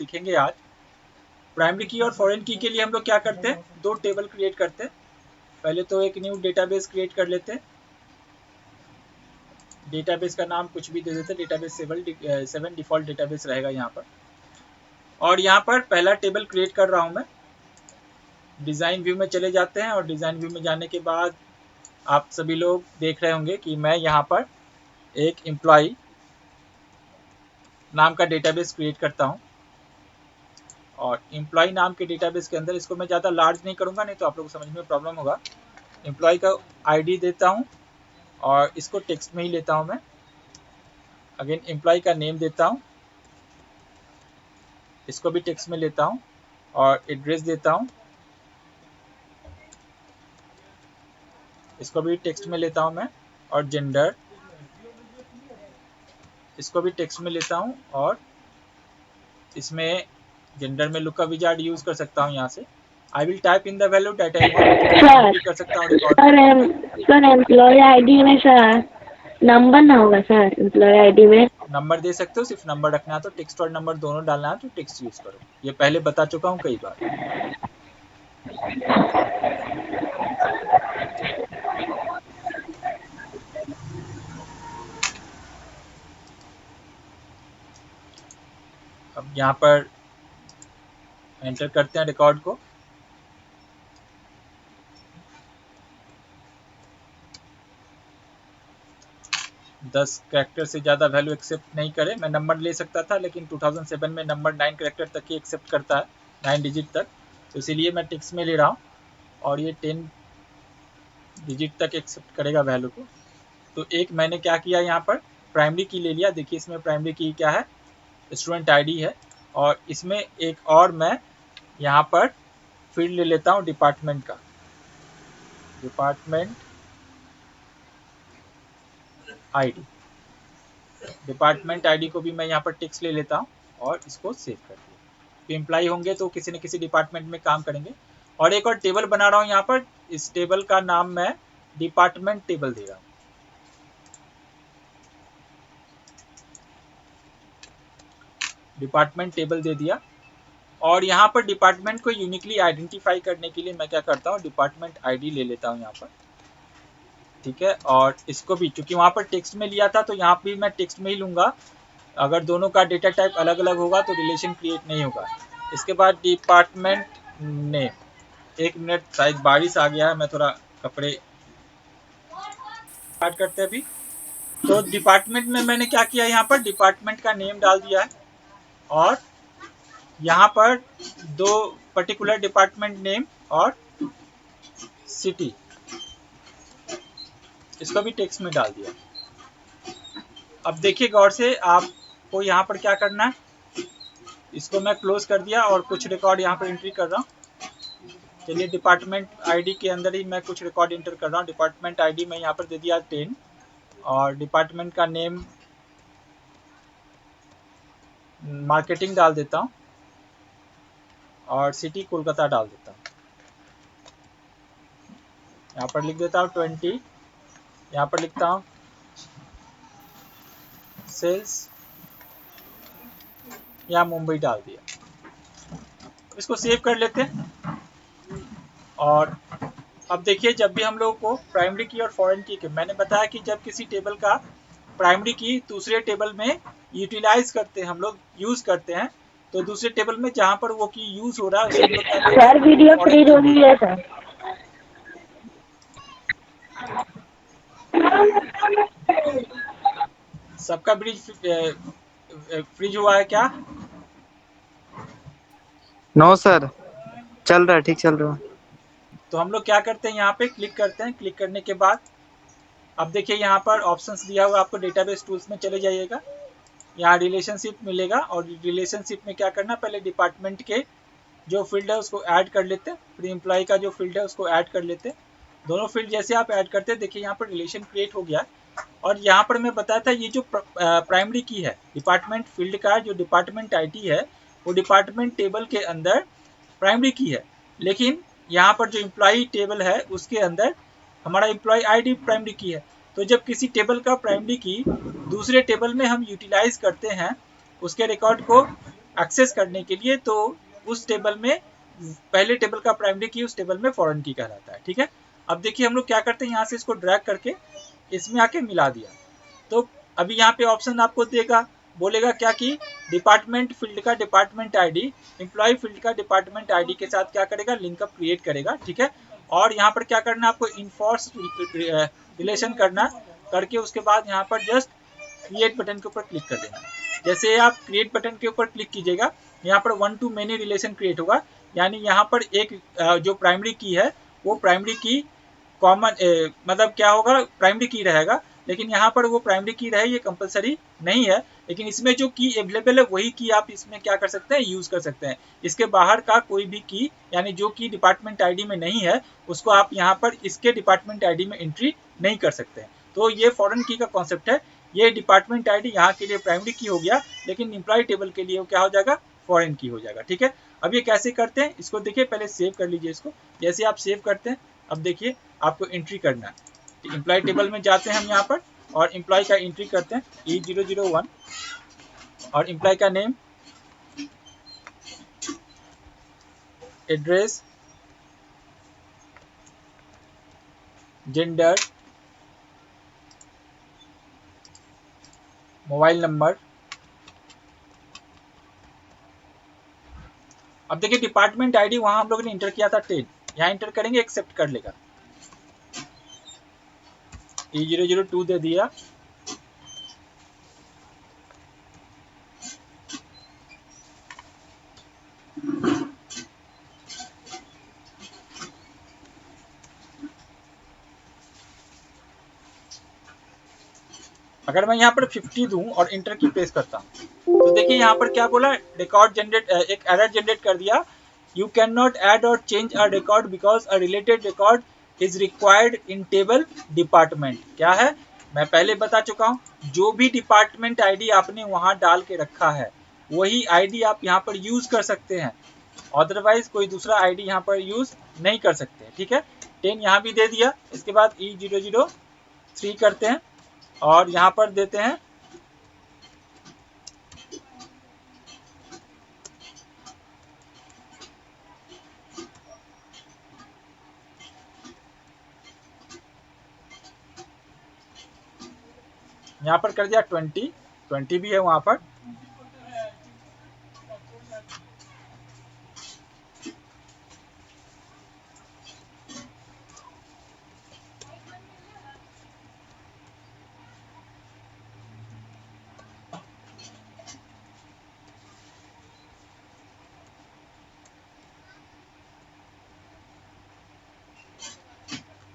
सीखेंगे आज। प्राइमरी की और फॉरेन की के लिए हम लोग क्या करते हैं, दो टेबल क्रिएट करते हैं। पहले तो एक न्यू डेटाबेस क्रिएट कर लेते हैं। डेटाबेस का नाम कुछ भी दे देते हैं, डेटाबेस 7 डिफॉल्ट डेटाबेस रहेगा यहाँ पर। और यहाँ पर पहला टेबल क्रिएट कर रहा हूँ मैं। डिज़ाइन व्यू में चले जाते हैं और डिज़ाइन व्यू में जाने के बाद आप सभी लोग देख रहे होंगे कि मैं यहाँ पर एक एम्प्लॉय नाम का डेटाबेस क्रिएट करता हूँ। और एम्प्लॉय नाम के डेटाबेस के अंदर इसको मैं ज़्यादा लार्ज नहीं करूँगा, नहीं तो आप लोगों को समझ में प्रॉब्लम होगा। एम्प्लॉय का आईडी देता हूँ और इसको टेक्स्ट में ही लेता हूँ मैं। अगेन एम्प्लॉय का नेम देता हूँ, इसको भी टेक्स्ट में लेता हूँ। और एड्रेस देता हूँ, इसको भी टेक्स्ट में लेता हूँ मैं। और जेंडर, इसको भी टेक्स्ट में लेता हूँ। और इसमें जेंडर में लुकअप विजार्ड यूज कर सकता हूँ यहाँ से। I will type in the value that I want, कर सकता हूँ रिकॉर्ड। सर एम्प्लॉय आईडी में सर नंबर ना होगा सर, एम्प्लॉय आईडी में नंबर दे सकते हो, सिर्फ नंबर रखना है तो टेक्स्ट और नंबर दोनों डालना है तो टेक्स्ट यूज करो। ये पहले बता चुका हूँ कई बार। अब यहाँ पर एंटर करते हैं रिकॉर्ड को। दस कैरेक्टर से ज़्यादा वैल्यू एक्सेप्ट नहीं करे। मैं नंबर ले सकता था लेकिन 2007 में नंबर 9 कैरेक्टर तक ही एक्सेप्ट करता है, 9 डिजिट तक, तो इसीलिए मैं टेक्स्ट में ले रहा हूँ। और ये 10 डिजिट तक एक्सेप्ट करेगा वैल्यू को। तो एक मैंने क्या किया, यहाँ पर प्राइमरी की ले लिया। देखिए इसमें प्राइमरी की क्या है, स्टूडेंट आईडी है। और इसमें एक और मैं यहाँ पर फील्ड ले लेता हूँ डिपार्टमेंट का। डिपार्टमेंट आईडी, डिपार्टमेंट आईडी को भी मैं यहाँ पर टेक्स्ट ले लेता हूँ और इसको सेव कर दिया। तो एम्प्लॉय होंगे तो किसी न किसी डिपार्टमेंट में काम करेंगे। और एक और टेबल बना रहा हूँ यहाँ पर। इस टेबल का नाम मैं डिपार्टमेंट टेबल दे रहा हूँ। डिपार्टमेंट टेबल दे दिया। और यहाँ पर डिपार्टमेंट को यूनिकली आइडेंटिफाई करने के लिए मैं क्या करता हूँ, डिपार्टमेंट आईडी ले लेता हूँ यहाँ पर। ठीक है, और इसको भी चूंकि वहाँ पर टेक्स्ट में लिया था तो यहाँ भी मैं टेक्स्ट में ही लूँगा। अगर दोनों का डेटा टाइप अलग अलग होगा तो रिलेशन क्रिएट नहीं होगा। इसके बाद डिपार्टमेंट नेम। एक मिनट, शायद बारिश आ गया है, मैं थोड़ा कपड़े स्टार्ट करते हैं अभी। तो डिपार्टमेंट में मैंने क्या किया, यहाँ पर डिपार्टमेंट का नेम डाल दिया है। और यहाँ पर दो पर्टिकुलर डिपार्टमेंट नेम और सिटी, इसको भी टेक्स्ट में डाल दिया। अब देखिए गौर से, आपको यहाँ पर क्या करना है, इसको मैं क्लोज कर दिया और कुछ रिकॉर्ड यहाँ पर एंट्री कर रहा हूँ। चलिए डिपार्टमेंट आईडी के अंदर ही मैं कुछ रिकॉर्ड एंटर कर रहा हूँ। डिपार्टमेंट आईडी में यहाँ पर दे दिया 10 और डिपार्टमेंट का नेम मार्केटिंग डाल देता हूँ और सिटी कोलकाता डाल देता हूँ। यहाँ पर लिख देता हूँ 20, यहाँ पर लिखता हूँ सेल्स या मुंबई डाल दिया। इसको सेव कर लेते हैं। और अब देखिए, जब भी हम लोगों को प्राइमरी की और फॉरेन की, मैंने बताया कि जब किसी टेबल का प्राइमरी की दूसरे टेबल में यूटिलाइज करते हैं, हम लोग यूज करते हैं, तो दूसरे टेबल में जहां पर वो की यूज हो रहा है उसे हम लोग क्या बोलते हैं, सर वीडियो फ्रीज हो गई है सर। सबका ब्रिज फ्रीज हुआ है क्या? नो सर, चल रहा है, ठीक चल रहा है। तो हम लोग क्या करते हैं, यहाँ पे क्लिक करते हैं। क्लिक करने के बाद अब देखिए यहाँ पर ऑप्शंस दिया हुआ, आपको डेटाबेस टूल्स में चले जाइएगा। यहाँ रिलेशनशिप मिलेगा और रिलेशनशिप में क्या करना, पहले डिपार्टमेंट के जो फील्ड है उसको ऐड कर लेते हैं, फिर एम्प्लॉय का जो फील्ड है उसको ऐड कर लेते हैं। दोनों फील्ड जैसे आप ऐड करते हैं, देखिए यहाँ पर रिलेशन क्रिएट हो गया। और यहाँ पर मैं बताया था, ये जो प्राइमरी की है डिपार्टमेंट फील्ड का, जो डिपार्टमेंट आईडी है वो डिपार्टमेंट टेबल के अंदर प्राइमरी की है। लेकिन यहाँ पर जो एम्प्लॉय टेबल है उसके अंदर हमारा एम्प्लॉय आईडी प्राइमरी की है। तो जब किसी टेबल का प्राइमरी की दूसरे टेबल में हम यूटिलाइज करते हैं, उसके रिकॉर्ड को एक्सेस करने के लिए, तो उस टेबल में पहले टेबल का प्राइमरी की उस टेबल में फॉरेन की कहलाता है। ठीक है, अब देखिए हम लोग क्या करते हैं, यहाँ से इसको ड्रैग करके इसमें आके मिला दिया। तो अभी यहाँ पे ऑप्शन आपको देगा, बोलेगा क्या कि डिपार्टमेंट फील्ड का डिपार्टमेंट आईडी एम्प्लॉय फील्ड का डिपार्टमेंट आईडी के साथ क्या करेगा, लिंकअप क्रिएट करेगा। ठीक है, और यहाँ पर क्या करना है आपको, इनफोर्स रिलेशन करना, करके उसके बाद यहाँ पर जस्ट क्रिएट बटन के ऊपर क्लिक कर देना। जैसे आप क्रिएट बटन के ऊपर क्लिक कीजिएगा, यहाँ पर 1 to many रिलेशन क्रिएट होगा, यानी यहाँ पर एक जो प्राइमरी की है वो प्राइमरी की कॉमन मतलब क्या होगा, प्राइमरी की रहेगा, लेकिन यहाँ पर वो प्राइमरी की रहे ये कंपलसरी नहीं है, लेकिन इसमें जो की अवेलेबल है वही की आप इसमें क्या कर सकते हैं, यूज कर सकते हैं। इसके बाहर का कोई भी की, यानी जो की डिपार्टमेंट आईडी में नहीं है उसको आप यहाँ पर इसके डिपार्टमेंट आईडी में एंट्री नहीं कर सकते हैं। तो ये फॉरेन की का कॉन्सेप्ट है। ये डिपार्टमेंट आईडी यहाँ के लिए प्राइमरी की हो गया, लेकिन एम्प्लॉय टेबल के लिए वो क्या हो जाएगा, फॉरेन की हो जाएगा। ठीक है, अब ये कैसे करते हैं इसको देखिए, पहले सेव कर लीजिए इसको। जैसे आप सेव करते हैं, अब देखिए आपको एंट्री करना है। तो एम्प्लॉय टेबल में जाते हैं हम यहाँ पर, और एम्प्लॉय का एंट्री करते हैं E001, और एम्प्लॉय का name, address, gender, mobile number. अब देखिए डिपार्टमेंट आईडी वहां हम लोगों ने इंटर किया था 10, यहाँ इंटर करेंगे, एक्सेप्ट कर लेगा। E002 दे दिया, अगर मैं यहाँ पर 50 दूं और इंटर की प्रेस करता हूँ तो देखिए यहाँ पर क्या बोला, रिकॉर्ड जनरेट, एक एरर जनरेट कर दिया, यू कैन नॉट ऐड और change a record because a related record is required in table department. क्या है, मैं पहले बता चुका हूँ, जो भी डिपार्टमेंट आईडी आपने वहां डाल के रखा है वही आईडी आप यहाँ पर यूज कर सकते हैं, अदरवाइज कोई दूसरा आईडी यहाँ पर यूज नहीं कर सकते। ठीक है, 10 यहाँ भी दे दिया। इसके बाद E003 करते हैं और यहाँ पर देते हैं यहाँ पर कर दिया 20 भी है वहां पर।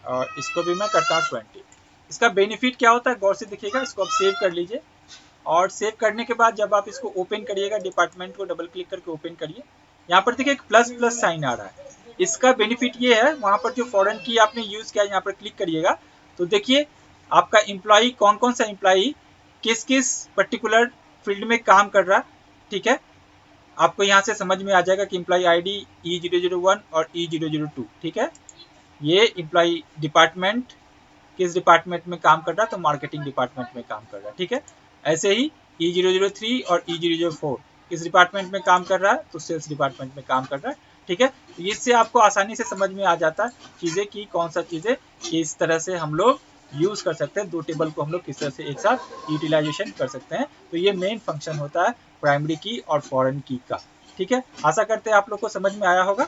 और इसको भी मैं करता हूँ 20। इसका बेनिफिट क्या होता है गौर से देखिएगा, इसको आप सेव कर लीजिए, और सेव करने के बाद जब आप इसको ओपन करिएगा, डिपार्टमेंट को डबल क्लिक करके ओपन करिए, यहाँ पर देखिए एक प्लस प्लस साइन आ रहा है। इसका बेनिफिट ये है, वहां पर जो फॉरेन की आपने यूज किया यहाँ पर क्लिक करिएगा तो देखिए आपका एम्प्लॉई कौन कौन सा एम्प्लॉई किस किस पर्टिकुलर फील्ड में काम कर रहा है। ठीक है, आपको यहाँ से समझ में आ जाएगा कि एम्प्लॉई आईडी E001 और E002। ठीक है, ये एम्प्लॉई डिपार्टमेंट किस डिपार्टमेंट में काम कर रहा है, तो मार्केटिंग डिपार्टमेंट में काम कर रहा है। ठीक है, ऐसे ही E003 और E004 किस डिपार्टमेंट में काम कर रहा है, तो सेल्स डिपार्टमेंट में काम कर रहा है। ठीक है, तो इससे आपको आसानी से समझ में आ जाता है चीज़ें कि कौन सा चीज़ें किस तरह से हम लोग यूज़ कर सकते हैं, दो टेबल को हम लोग किस तरह से एक साथ यूटिलाइजेशन कर सकते हैं। तो ये मेन फंक्शन होता है प्राइमरी की और फॉरेन की का। ठीक है, आशा करते हैं आप लोग को समझ में आया होगा।